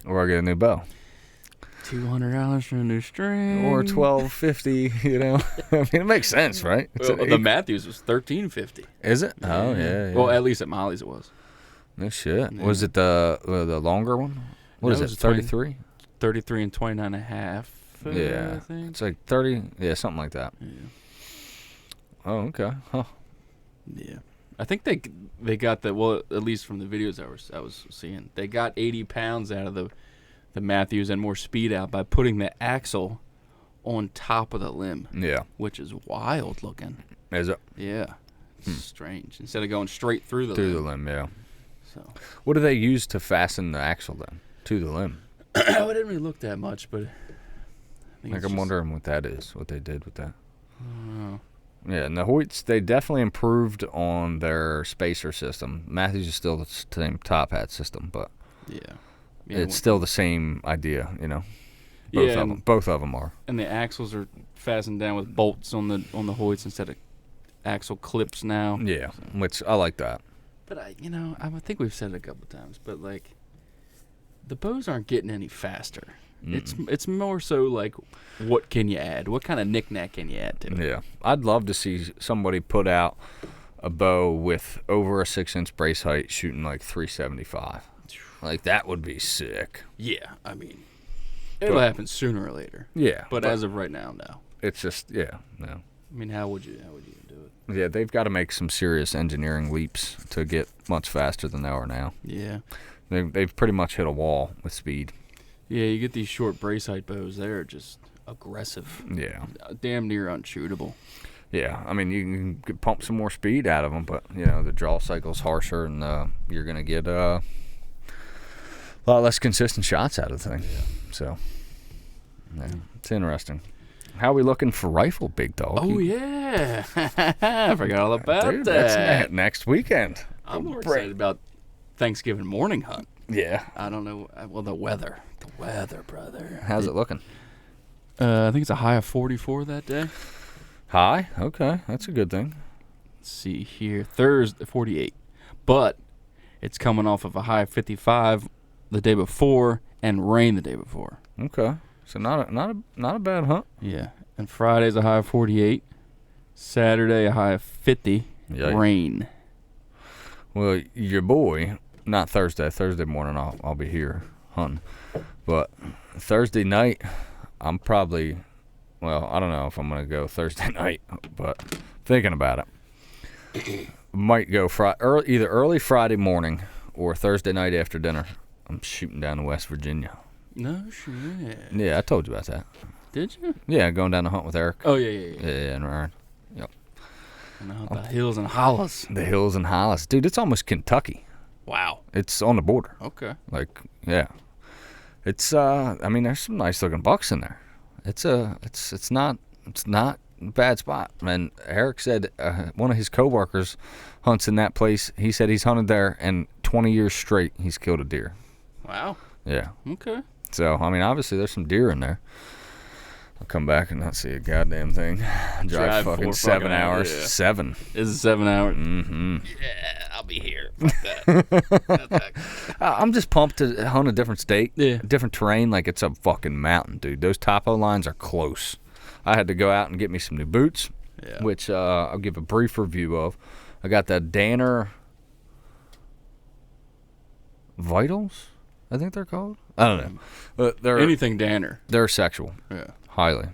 or I get a new bow. $200 for a new string. Or $1,250, you know. I mean, it makes sense, right? Well, the Matthews was $1,350. Is it? Oh, yeah. Well, at least at Molly's it was. No shit. Yeah. Was it the longer one? What No, is it it, was 33? 33 and 29 and a half. Yeah. I think. It's like 30. Yeah, something like that. Yeah. Oh, okay. Huh. Yeah. I think they got well, at least from the videos I was seeing, they got 80 pounds out of the Matthews and more speed out by putting the axle on top of the limb. Yeah. Which is wild looking. Is it? Yeah. It's strange. Instead of going straight through the Through limb. the limb, yeah. So What do they use to fasten the axle then? To the limb? I didn't really look that much, but I think Like, I'm wondering what that is, what they did with that. I don't know. Yeah, and the Hoyts, they definitely improved on their spacer system. Matthews is still the same top hat system, but Yeah. it's still the same idea, you know. Both of them are. And the axles are fastened down with bolts on the Hoyts instead of axle clips now. Yeah, which I like that. But I think we've said it a couple times, but like the bows aren't getting any faster. It's more so like, what can you add? What kind of knick-knack can you add to it? Yeah, I'd love to see somebody put out a bow with over a 6-inch brace height shooting like 375. Like, that would be sick. Yeah, I mean, it'll happen sooner or later. Yeah. But as of right now, no. It's just, no. I mean, how would you do it? Yeah, they've got to make some serious engineering leaps to get much faster than they are now. Yeah. They've pretty much hit a wall with speed. Yeah, you get these short brace height bows, they're just aggressive. Yeah. Damn near unshootable. Yeah, I mean, you can pump some more speed out of them, but, you know, the draw cycle's harsher, and you're going to get a lot less consistent shots out of the thing. Yeah. So, yeah, it's interesting. How are we looking for rifle, big dog? Oh, yeah. I forgot all about Dude, that. that's next weekend. I'm more excited about Thanksgiving morning hunt. Yeah. I don't know. Well, the weather. The weather, brother. How's it looking? I think it's a high of 44 that day. High? Okay, that's a good thing. Let's see here. Thursday, 48. But it's coming off of a high of 55 the day before and rain the day before. Okay. So not a bad hunt. Yeah. And Friday's a high of 48. Saturday, a high of 50. Yikes. Rain. Well, your boy, not Thursday. Thursday morning, I'll be here hunting. But Thursday night, I'm probably, well, I don't know if I'm going to go Thursday night, but thinking about it. Might go either early Friday morning or Thursday night after dinner. I'm shooting down to West Virginia. No shit. Yeah, I told you about that. Did you? Yeah, going down to hunt with Eric. Oh, yeah. Yeah, and Ryan. Yep. And the hills and hollows. The hills and hollows. Dude, it's almost Kentucky. Wow. It's on the border. Okay. Like, yeah. It's I mean, there's some nice looking bucks in there. It's not a bad spot. And Eric said one of his coworkers hunts in that place. He said he's hunted there and 20 years straight he's killed a deer. Wow. Yeah. Okay. So, I mean, obviously there's some deer in there. I'll come back and not see a goddamn thing. Drive fucking 7 hours. Yeah. 7. Is it 7 hours? Mm-hmm. Yeah, I'll be here. Fuck that. I'm just pumped to hunt a different state. Yeah. Different terrain. Like, it's a fucking mountain, dude. Those topo lines are close. I had to go out and get me some new boots, which I'll give a brief review of. I got the Danner Vitals, I think they're called. I don't know. But they're Anything Danner. They're sexual. Yeah. Highly.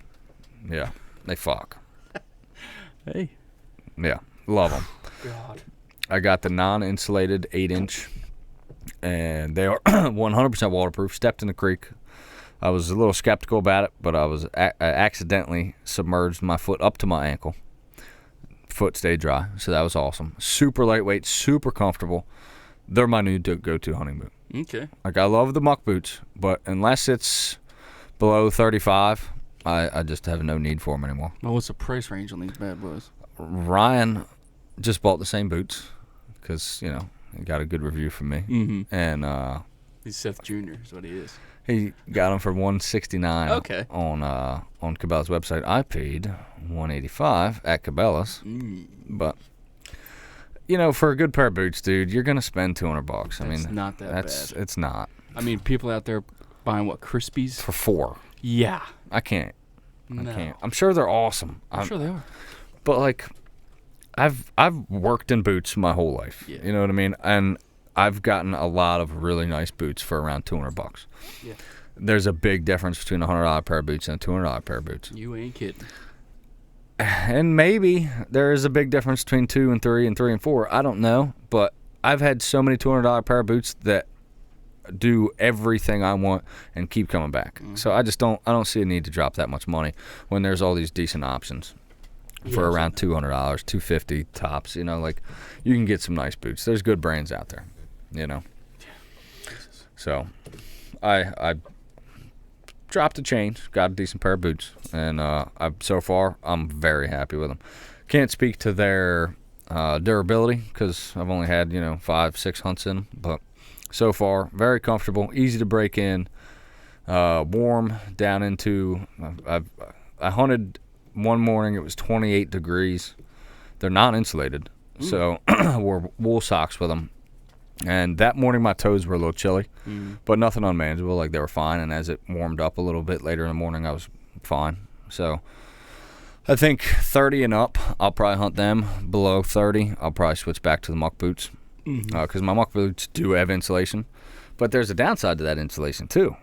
Yeah. They fuck. Hey. Yeah. Love them. God. I got the non-insulated 8-inch, and they are 100% waterproof. Stepped in the creek. I was a little skeptical about it, but I accidentally submerged my foot up to my ankle. Foot stayed dry, so that was awesome. Super lightweight, super comfortable. They're my new go-to hunting boot. Okay. Like, I love the muck boots, but unless it's below 35, I just have no need for them anymore. Well, what's the price range on these bad boys? Ryan just bought the same boots because, he got a good review from me. Mm-hmm. And he's Seth Jr. is what he is. he got them for $169 Okay. on Cabela's website. I paid $185 at Cabela's. But, for a good pair of boots, dude, you're going to spend $200. That's not that bad. It's not. I mean, people out there buying, Crispies? For $4. Yeah. I can't. No. I can't. I'm sure they're awesome. I'm sure they are. But, like, I've worked in boots my whole life. Yeah. You know what I mean? And I've gotten a lot of really nice boots for around $200. Yeah. There's a big difference between a $100 pair of boots and a $200 pair of boots. You ain't kidding. And maybe there is a big difference between 2 and 3 and 3 and 4. I don't know. But I've had so many $200 pair of boots that do everything I want and keep coming back. Mm-hmm. So I don't see a need to drop that much money when there's all these decent options for around $200, $250 tops. Like, you can get some nice boots. There's good brands out there, So I dropped a change, got a decent pair of boots, and so far I'm very happy with them. Can't speak to their durability because I've only had 5-6 hunts in them, but so far very comfortable, easy to break in, warm down into. I hunted one morning, it was 28 degrees. They're non-insulated, so I wore wool socks with them. And that morning my toes were a little chilly, but nothing unmanageable. Like, they were fine, and as it warmed up a little bit later in the morning, I was fine. So I think 30 and up, I'll probably hunt them. Below 30, I'll probably switch back to the muck boots because my muck boots do have insulation. But there's a downside to that insulation, too.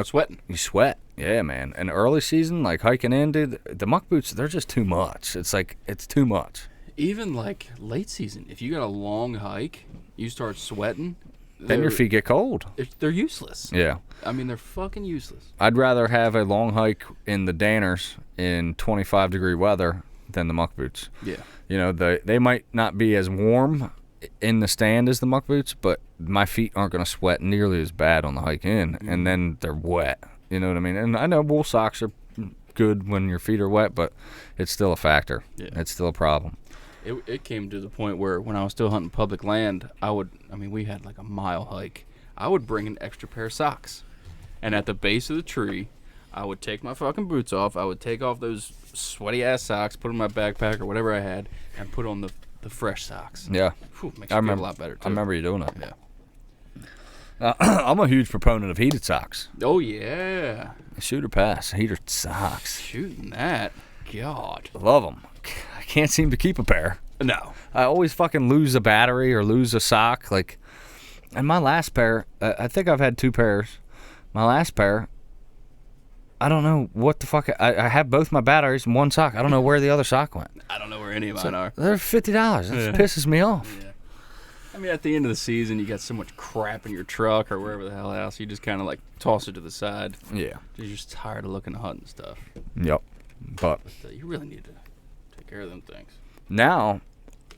Sweating. You sweat. Yeah, man. And early season, like hiking in, dude, the muck boots, they're just too much. It's like, it's too much. Even like late season, if you got a long hike, you start sweating. Then your feet get cold. They're useless. Yeah. I mean, they're fucking useless. I'd rather have a long hike in the Danners in 25-degree weather than the muck boots. Yeah. They might not be as warm in the stand as the muck boots, but my feet aren't going to sweat nearly as bad on the hike in, and then they're wet. You know what I mean? And I know wool socks are good when your feet are wet, but it's still a factor. Yeah. It's still a problem. It came to the point where when I was still hunting public land, we had like a mile hike. I would bring an extra pair of socks. And at the base of the tree, I would take my fucking boots off. I would take off those sweaty-ass socks, put them in my backpack or whatever I had, and put on the fresh socks. Yeah. Whew, makes you feel a lot better, too. I remember you doing that. Yeah. I'm a huge proponent of heated socks. Oh, yeah. Shoot or pass. Heater socks. Shooting that. God. Love them. I can't seem to keep a pair. No. I always fucking lose a battery or lose a sock. Like, and my last pair, I think I've had 2 pairs. My last pair, I don't know what the fuck. I have both my batteries and 1 sock. I don't know where the other sock went. I don't know where any of mine are. They're $50. That pisses me off. Yeah. I mean, at the end of the season, you got so much crap in your truck or wherever the hell else, you just kind of like toss it to the side. Yeah. You're just tired of looking at hunting stuff. Yep. But You really need to take care of them things. now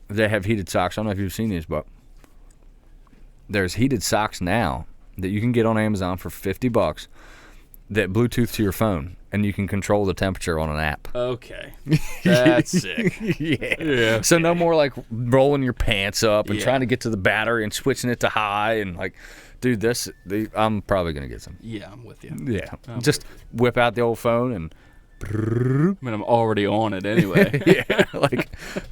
they have heated socks. I don't know if you've seen these, but there's heated socks now that you can get on Amazon for $50 that Bluetooth to your phone, and you can control the temperature on an app. Okay. That's sick. Yeah. So no more like rolling your pants up and Yeah. trying to get to the battery and switching it to high and like, dude, I'm probably gonna get some. Yeah, I'm with you. Yeah. Just whip out the old phone and. I mean, I'm already on it anyway. Yeah. Like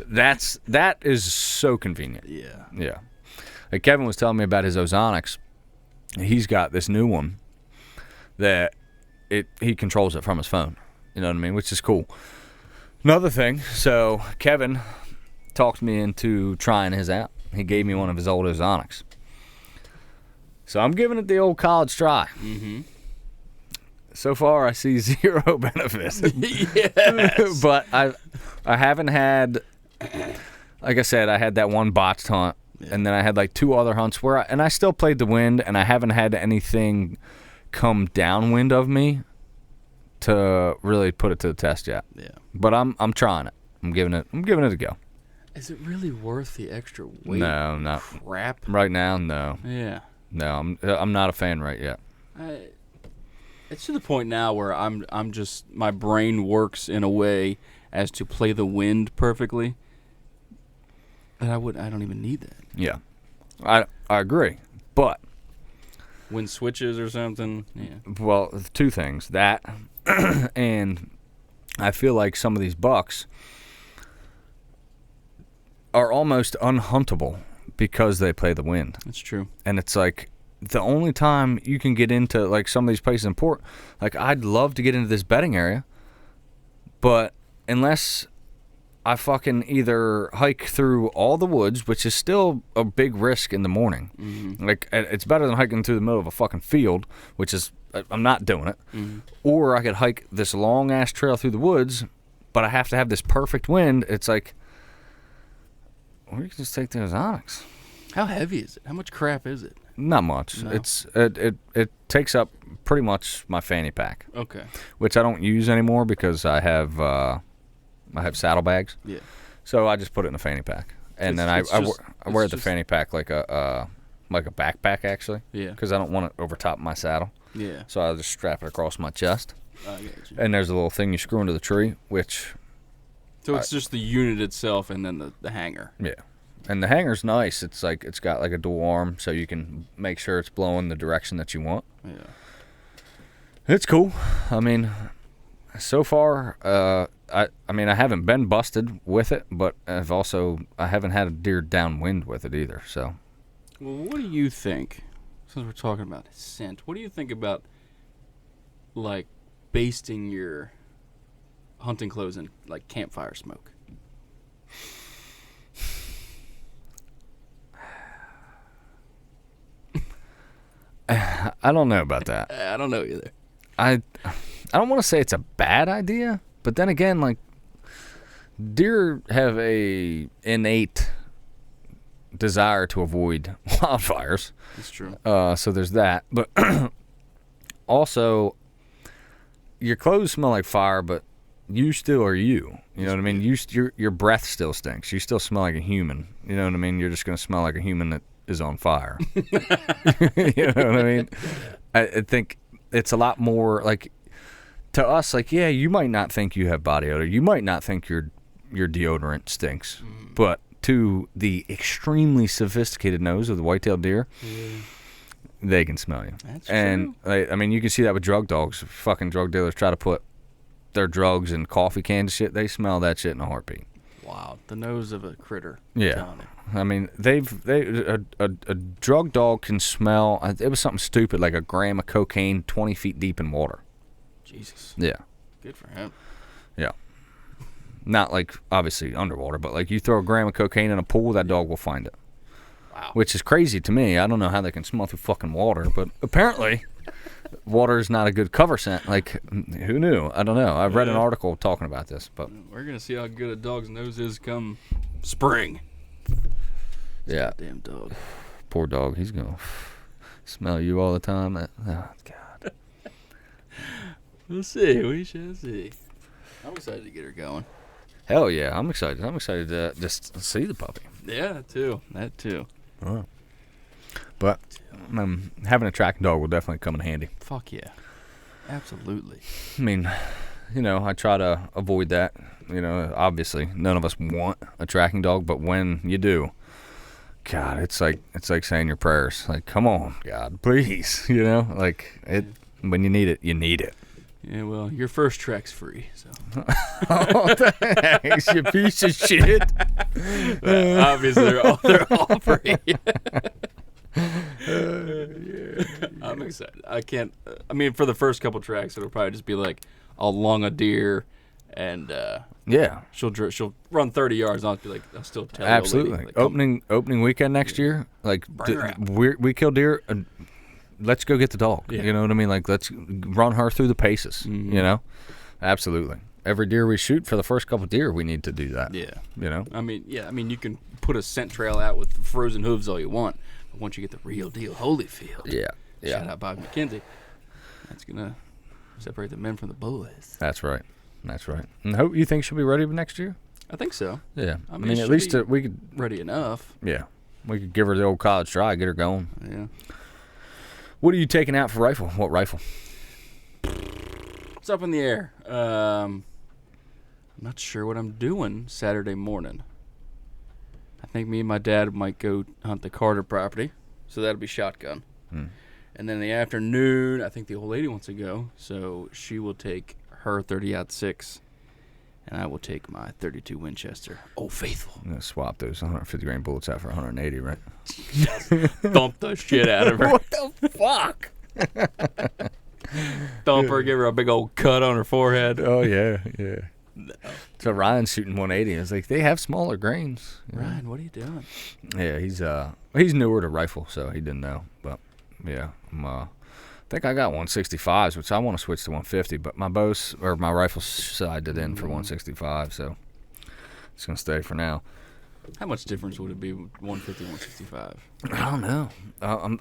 that is so convenient. Yeah. Yeah. Like Kevin was telling me about his Ozonics. He's got this new one that he controls it from his phone. You know what I mean? Which is cool. Another thing, so Kevin talked me into trying his out. He gave me one of his old Ozonics. So I'm giving it the old college try. Mm-hmm. So far, I see 0 benefits. Yes. But I haven't had, like I said, I had that one botched hunt. Yeah. And then I had like 2 other hunts where I still played the wind, and I haven't had anything come downwind of me to really put it to the test yet. Yeah. But I'm trying it. I'm giving it a go. Is it really worth the extra weight? No, not Crap. right now. No, Yeah. no, I'm not a fan right yet. It's to the point now where I'm just, my brain works in a way as to play the wind perfectly that I don't even need that. Yeah, I agree. But Wind switches or something. Yeah. well, 2 things that, and I feel like some of these bucks are almost unhuntable because they play the wind. That's true. And it's like the only time you can get into like some of these places in port, like I'd love to get into this bedding area, but unless I fucking either hike through all the woods, which is still a big risk in the morning. Mm-hmm. Like it's better than hiking through the middle of a fucking field, which is I'm not doing it. Mm-hmm. Or I could hike this long ass trail through the woods, but I have to have this perfect wind. It's like, or you can just take the Ozonics. How heavy is it? How much crap is it? Not much. No. It takes up pretty much my fanny pack, Okay. which I don't use anymore because I have saddlebags. Yeah. So I just put it in a fanny pack, and then I wear the fanny pack like a backpack actually. Yeah. Because I don't want it over top of my saddle. Yeah. So I just strap it across my chest, I get you. and there's a little thing you screw into the tree, which So it's just the unit itself and then the hanger. yeah. And the hanger's nice. It's like it's got like a dual arm, so you can make sure it's blowing the direction that you want. Yeah. It's cool. I mean, so far, I mean I haven't been busted with it, but I haven't had a deer downwind with it either. So, Well, what do you think? Since we're talking about scent, what do you think about like basting your hunting clothes in like campfire smoke? I don't know about that. I don't know either. I don't want to say it's a bad idea, but then again, like deer have a innate desire to avoid wildfires. That's true. So there's that. But also, your clothes smell like fire, but you still are you. You know what I mean? Your breath still stinks. You still smell like a human. You know what I mean? You're just gonna smell like a human that is on fire. You know what I mean? I think it's a lot more like to us. Like, yeah, you might not think you have body odor. You might not think your deodorant stinks, but to the extremely sophisticated nose of the white-tailed deer, they can smell you. That's and true. I mean, you can see that with drug dogs. Fucking drug dealers try to put their drugs in coffee cans and shit. They smell that shit in a heartbeat. Wow, the nose of a critter. Yeah. Telling you. I mean, a drug dog can smell. It was something stupid like a gram of cocaine 20 feet deep in water. Jesus. Yeah. Good for him. Yeah. Not like, obviously, underwater, but like you throw a gram of cocaine in a pool, that dog will find it. Wow. Which is crazy to me. I don't know how they can smell through fucking water, but apparently water is not a good cover scent. Like, who knew? I don't know. I've read an article talking about this, but we're going to see how good a dog's nose is come spring. Yeah. Damn dog. Poor dog. He's going to smell you all the time. Oh, God. We'll see. We shall see. I'm excited to get her going. Hell yeah. I'm excited. I'm excited to just see the puppy. Yeah, that too. Oh. But having a tracking dog will definitely come in handy. Fuck yeah. Absolutely. I mean, I try to avoid that. Obviously, none of us want a tracking dog, but when you do, God, it's like saying your prayers. Like, come on, God, please. When you need it, you need it. Yeah, well, your first track's free, so. Oh, thanks, you piece of shit. Obviously, they're all free. I'm excited. I can't. I mean, for the first couple tracks, it'll probably just be like I'll lung a deer, and yeah, she'll run 30 yards. And I'll be like, I'll still tell you. Absolutely. Like, opening weekend next year, like we kill deer. Let's go get the dog. Yeah. You know what I mean? Like, let's run her through the paces. Mm-hmm. Absolutely. Every deer we shoot, for the first couple deer, we need to do that. Yeah. I mean, you can put a scent trail out with frozen hooves all you want, but once you get the real deal Holyfield, shout out Bob McKenzie, that's gonna separate the men from the boys. That's right. And you think she'll be ready next year? I think so. Yeah. I mean at least we could ready enough. Yeah. We could give her the old college try, get her going. Yeah. What are you taking out for rifle? What rifle? It's up in the air. I'm not sure what I'm doing Saturday morning. I think me and my dad might go hunt the Carter property, so that'll be shotgun. And then in the afternoon, I think the old lady wants to go, so she will take her 30-06, and I will take my 32 Winchester. Oh, faithful. I'm going to swap those 150 grain bullets out for 180, right? Just thump the shit out of her. What the fuck? Thump her, give her a big old cut on her forehead. Oh, yeah. No. So Ryan's shooting 180. I was like, they have smaller grains. Ryan, what are you doing? Yeah, he's newer to rifle, so he didn't know. But, yeah, I think I got 165s, which I want to switch to 150, but my rifle sided in for 165, so it's going to stay for now. How much difference would it be with 150 and 165? I don't know.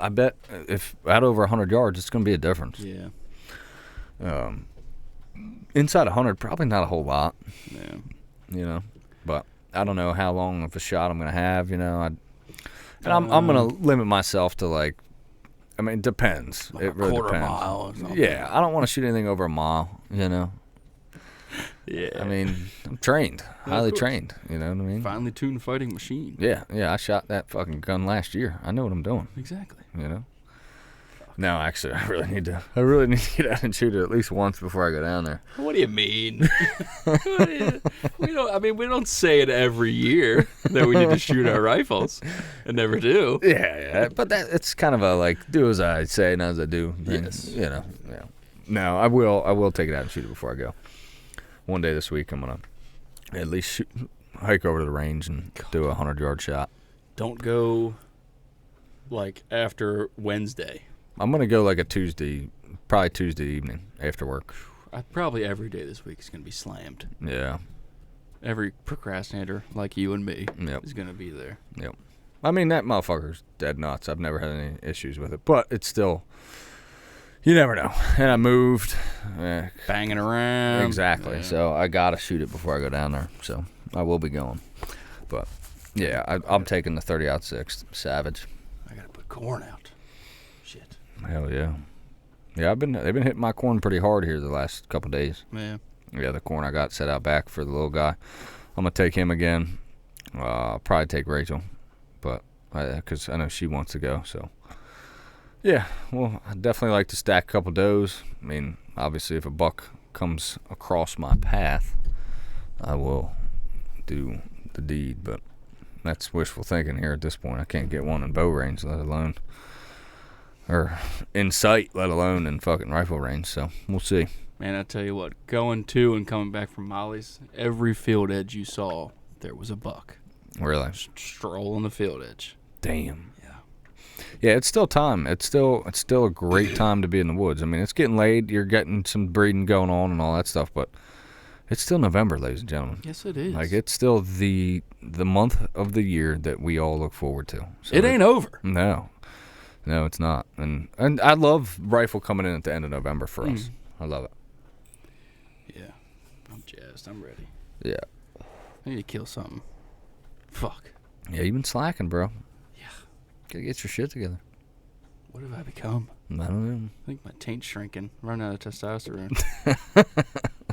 I bet if out over 100 yards, it's going to be a difference. Yeah. Inside 100, probably not a whole lot. Yeah. But I don't know how long of a shot I'm going to have, I'm going to limit myself to it depends. Like it really quarter depends. mile or something. Yeah, I don't want to shoot anything over a mile, Yeah. I mean, I'm trained, highly trained, you know what I mean? Finely tuned fighting machine. Yeah, I shot that fucking gun last year. I know what I'm doing. Exactly. No, actually, I really need to get out and shoot it at least once before I go down there. What do you mean? We don't say it every year that we need to shoot our rifles, and never do. Yeah, but it's kind of a do as I say, not as I do thing. Yes. Yeah. No, I will take it out and shoot it before I go. One day this week, I'm gonna at least hike over to the range and do a 100-yard shot. Don't go after Wednesday. I'm gonna go a Tuesday, probably Tuesday evening after work. Probably every day this week is gonna be slammed. Yeah. Every procrastinator like you and me is gonna be there. Yep. I mean, that motherfucker's dead nuts. I've never had any issues with it, but it's still, you never know. And I moved. Banging around. Exactly. Yeah. So I gotta shoot it before I go down there. So I will be going. But yeah, I'm taking the 30-06 Savage. I gotta put corn out. Shit. Hell yeah. Yeah, they've been hitting my corn pretty hard here the last couple days. Yeah. Yeah, the corn I got set out back for the little guy. I'm gonna take him again. I'll probably take Rachel, but because I know she wants to go. So yeah, well, I definitely like to stack a couple does. I mean, obviously, if a buck comes across my path, I will do the deed. But that's wishful thinking here at this point. I can't get one in bow range, let alone, or in sight, let alone in fucking rifle range. So we'll see. Man, I tell you what, going to and coming back from Molly's, every field edge you saw, there was a buck. Really? Strolling the field edge. Damn. Yeah. Yeah, it's still time. It's still a great time to be in the woods. I mean, it's getting late. You're getting some breeding going on and all that stuff, but it's still November, ladies and gentlemen. Yes, it is. Like, it's still the month of the year that we all look forward to. So it ain't over. No, it's not. And I love rifle coming in at the end of November for us. I love it. Yeah, I'm jazzed. I'm ready. Yeah. I need to kill something. Fuck. Yeah, you've been slacking, bro. Yeah. Gotta get your shit together. What have I become? I don't know. I think my taint's shrinking. Running out of testosterone.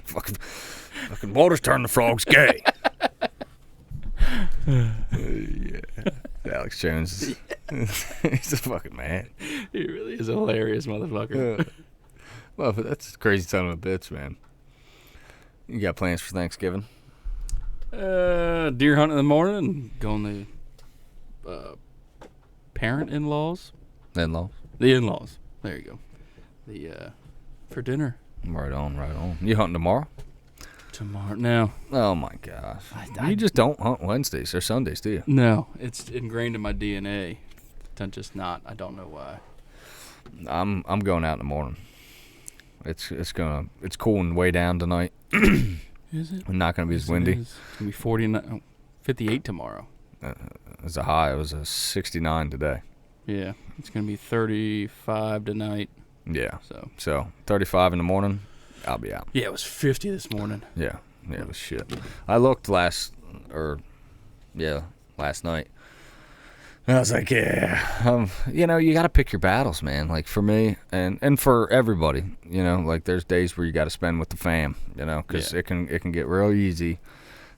Fucking water's turning the frogs gay. Yeah. Alex Jones. He's a fucking man. He really is a hilarious motherfucker. Well, but that's a crazy son of a bitch, man. You got plans for Thanksgiving? Deer hunt in the morning and going to parent-in-laws. In-laws? The in-laws. There you go. For dinner. Right on. You hunting tomorrow? Tomorrow. No. Oh, my gosh. You just don't hunt Wednesdays or Sundays, do you? No. It's ingrained in my DNA. I'm just not. I don't know why. I'm going out in the morning. It's cooling way down tonight. Is it? Not going to be as windy. It's going to be 58 tomorrow. It's a high. It was a 69 today. Yeah. It's going to be 35 tonight. Yeah. So 35 in the morning, I'll be out. Yeah, it was 50 this morning. Yeah, it was shit. I looked last night. And I was like, you got to pick your battles, man. Like for me and for everybody, like there's days where you got to spend with the fam, because it can get real easy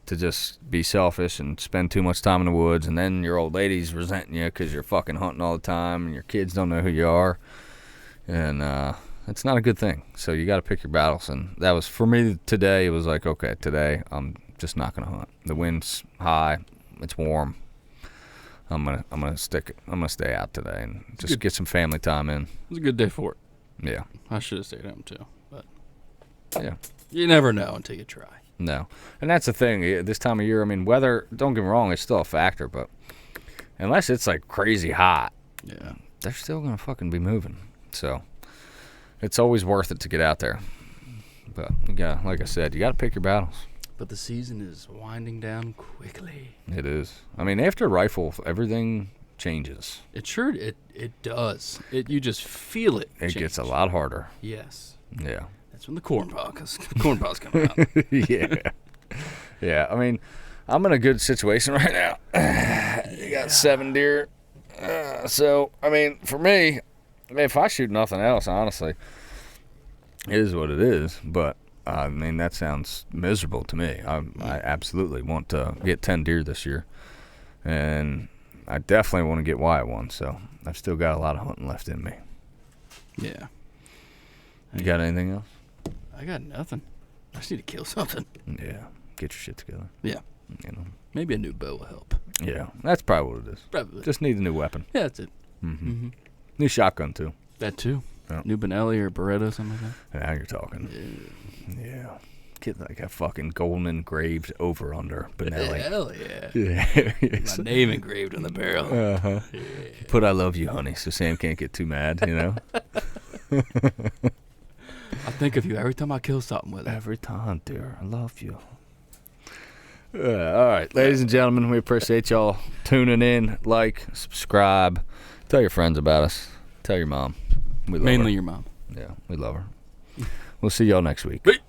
to just be selfish and spend too much time in the woods, and then your old lady's resenting you because you're fucking hunting all the time and your kids don't know who you are. And it's not a good thing. So you got to pick your battles. And that was, for me today, it was like, okay, today I'm just not going to hunt. The wind's high. It's warm. I'm gonna stick it. I'm gonna stay out today and just get some family time in. It was a good day for it. Yeah. I should have stayed home too, but yeah, you never know until you try. No, and that's the thing. This time of year, I mean, weather. Don't get me wrong, it's still a factor, but unless it's like crazy hot, yeah, they're still gonna fucking be moving. So it's always worth it to get out there. But like I said, you got to pick your battles. But the season is winding down quickly. It is. I mean, after rifle, everything changes. It does. You just feel it. It gets a lot harder. Yes. Yeah. That's when the corn paw's coming out. Yeah. Yeah. I mean, I'm in a good situation right now. You got 7 deer. So, I mean, for me, if I shoot nothing else, honestly, it is what it is. But I mean, that sounds miserable to me. I absolutely want to get 10 deer this year. And I definitely want to get Wyatt one, so I've still got a lot of hunting left in me. Yeah. You got anything else? I got nothing. I just need to kill something. Yeah. Get your shit together. Yeah. Maybe a new bow will help. Yeah. That's probably what it is. Probably. Just need a new weapon. Yeah, that's it. Mm-hmm. New shotgun, too. That, too. Yeah. New Benelli or Beretta, something like that. Now you're talking. Yeah. Get like a fucking golden engraved over under Benelli. Hell yeah. Yeah. My name engraved on the barrel. Uh-huh. Yeah. Put I love you, honey, so Sam can't get too mad, I think of you every time I kill something with it. Every time, dear. I love you. All right, ladies and gentlemen, we appreciate y'all tuning in. Like, subscribe. Tell your friends about us. Tell your mom. We love Mainly her. your mom. Yeah, we love her. We'll see y'all next week. Wait.